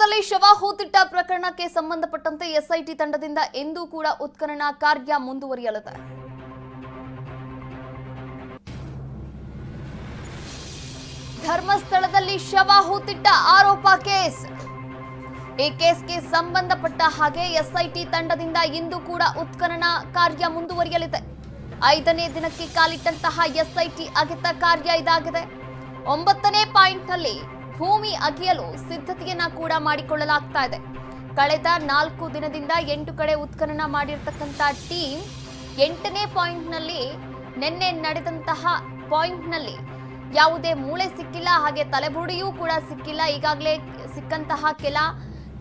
ಧರ್ಮಸ್ಥಳದಲ್ಲಿ ಶವ ಹೂತಿಟ್ಟ ಪ್ರಕರಣಕ್ಕೆ ಸಂಬಂಧಪಟ್ಟಂತೆ ಎಸ್ಐಟಿ ತಂಡದಿಂದ ಎಂದೂ ಕೂಡ ಉತ್ಖನನ ಕಾರ್ಯ ಮುಂದುವರಿಯಲಿದೆ. ಧರ್ಮಸ್ಥಳದಲ್ಲಿ ಶವ ಹೂತಿಟ್ಟ ಆರೋಪ ಕೇಸ್. ಈ ಕೇಸ್ಗೆ ಸಂಬಂಧಪಟ್ಟ ಹಾಗೆ ಎಸ್ಐಟಿ ತಂಡದಿಂದ ಇಂದು ಕೂಡ ಉತ್ಖನನ ಕಾರ್ಯ ಮುಂದುವರಿಯಲಿದೆ. 5ನೇ ದಿನಕ್ಕೆ ಕಾಲಿಟ್ಟಂತಹ ಎಸ್ಐಟಿ ಅಗೆತ ಕಾರ್ಯ ಇದಾಗಿದೆ. 9ನೇ ಪಾಯಿಂಟ್ನಲ್ಲಿ ಭೂಮಿ ಅಗೆಯಲು ಸಿದ್ಧತೆಯನ್ನ ಕೂಡ ಮಾಡಿಕೊಳ್ಳಲಾಗ್ತಾ ಇದೆ. ಕಳೆದ 4 ದಿನದಿಂದ 8 ಕಡೆ ಉತ್ಖನನ ಮಾಡಿರ್ತಕ್ಕಂಥ ಟೀಮ್ 8ನೇ ಪಾಯಿಂಟ್ನಲ್ಲಿ ನಿನ್ನೆ ನಡೆದಂತಹ ಪಾಯಿಂಟ್ನಲ್ಲಿ ಯಾವುದೇ ಮೂಳೆ ಸಿಕ್ಕಿಲ್ಲ, ಹಾಗೆ ತಲೆಬುರುಡೆಯೂ ಕೂಡ ಸಿಕ್ಕಿಲ್ಲ. ಈಗಾಗಲೇ ಸಿಕ್ಕಂತಹ ಕೆಲ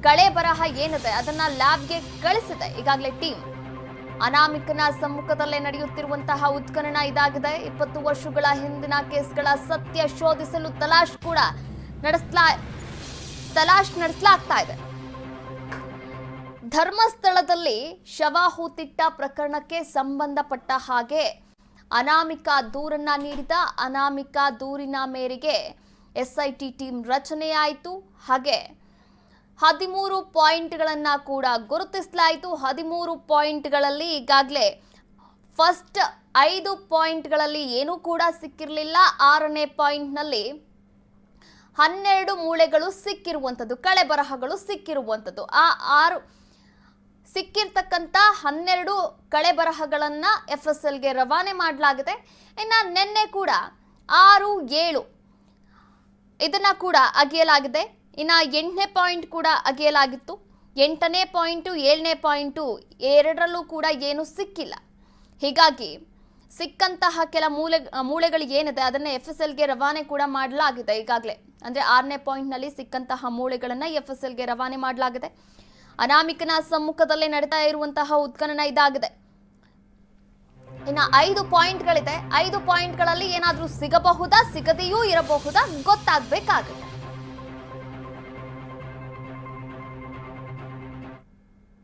ಕಳೆ ಬರಹ ಏನಿದೆ ಅದನ್ನ ಲ್ಯಾಬ್ಗೆ ಕಳಿಸಿದೆ ಈಗಾಗಲೇ ಟೀಮ್. ಅನಾಮಿಕನ ಸಮ್ಮುಖದಲ್ಲೇ ನಡೆಯುತ್ತಿರುವಂತಹ ಉತ್ಖನನ ಇದಾಗಿದೆ. 20 ವರ್ಷಗಳ ಹಿಂದಿನ ಕೇಸ್ಗಳ ಸತ್ಯ ಶೋಧಿಸಲು ತಲಾಶ್ ನಡೆಸಲಾಗ್ತಾ ಇದೆ. ಧರ್ಮಸ್ಥಳದಲ್ಲಿ ಶವ ಹೂತಿಟ್ಟ ಪ್ರಕರಣಕ್ಕೆ ಸಂಬಂಧಪಟ್ಟ ಹಾಗೆ ಅನಾಮಿಕ ದೂರನ್ನ ನೀಡಿದ ಅನಾಮಿಕ ದೂರಿನ ಮೇರೆಗೆ ಎಸ್ಐಟಿ ಟೀಮ್ ರಚನೆಯಾಯಿತು. ಹಾಗೆ 13 ಪಾಯಿಂಟ್ಗಳನ್ನ ಕೂಡ ಗುರುತಿಸಲಾಯಿತು. 13 ಪಾಯಿಂಟ್ಗಳಲ್ಲಿ ಈಗಾಗಲೇ ಫಸ್ಟ್ 5 ಪಾಯಿಂಟ್ಗಳಲ್ಲಿ ಏನೂ ಕೂಡ ಸಿಕ್ಕಿರಲಿಲ್ಲ. 6ನೇ ಪಾಯಿಂಟ್ನಲ್ಲಿ 12 ಮೂಳೆಗಳು ಸಿಕ್ಕಿರುವಂಥದ್ದು, ಕಳೆ ಬರಹಗಳು ಸಿಕ್ಕಿರುವಂಥದ್ದು. ಆ 6 ಸಿಕ್ಕಿರ್ತಕ್ಕಂಥ 12 ಕಳೆ ಬರಹಗಳನ್ನ FSLಗೆ ರವಾನೆ ಮಾಡಲಾಗಿದೆ. ಇನ್ನು ನಿನ್ನೆ ಕೂಡ 6, 7 ಇದನ್ನ ಕೂಡ ಅಗೆಯಲಾಗಿದೆ. ಇನ್ನು 8ನೇ ಪಾಯಿಂಟ್ ಕೂಡ ಅಗೆಯಲಾಗಿತ್ತು. 8ನೇ ಪಾಯಿಂಟು 7ನೇ ಪಾಯಿಂಟು ಎರಡರಲ್ಲೂ ಕೂಡ ಏನು ಸಿಕ್ಕಿಲ್ಲ. ಹೀಗಾಗಿ ಸಿಕ್ಕಂತಹ ಕೆಲ ಮೂಳೆಗಳು ಏನಿದೆ ಅದನ್ನ FSLಗೆ ರವಾನೆ ಕೂಡ ಮಾಡಲಾಗಿದೆ ಈಗಾಗಲೇ. ಅಂದ್ರೆ 6ನೇ ಪಾಯಿಂಟ್ನಲ್ಲಿ ಸಿಕ್ಕಂತಹ ಮೂಳೆಗಳನ್ನ FSLಗೆ ರವಾನೆ ಮಾಡಲಾಗಿದೆ. ಅನಾಮಿಕನ ಸಮ್ಮುಖದಲ್ಲೇ ನಡೀತಾ ಇರುವಂತಹ ಉತ್ಖನನ ಇದಾಗಿದೆ. ಇನ್ನು 5 ಪಾಯಿಂಟ್ಗಳಿದೆ. 5 ಪಾಯಿಂಟ್ಗಳಲ್ಲಿ ಏನಾದರೂ ಸಿಗಬಹುದಾ, ಸಿಗದೆಯೂ ಇರಬಹುದಾ ಗೊತ್ತಾಗಬೇಕಾಗಿದೆ.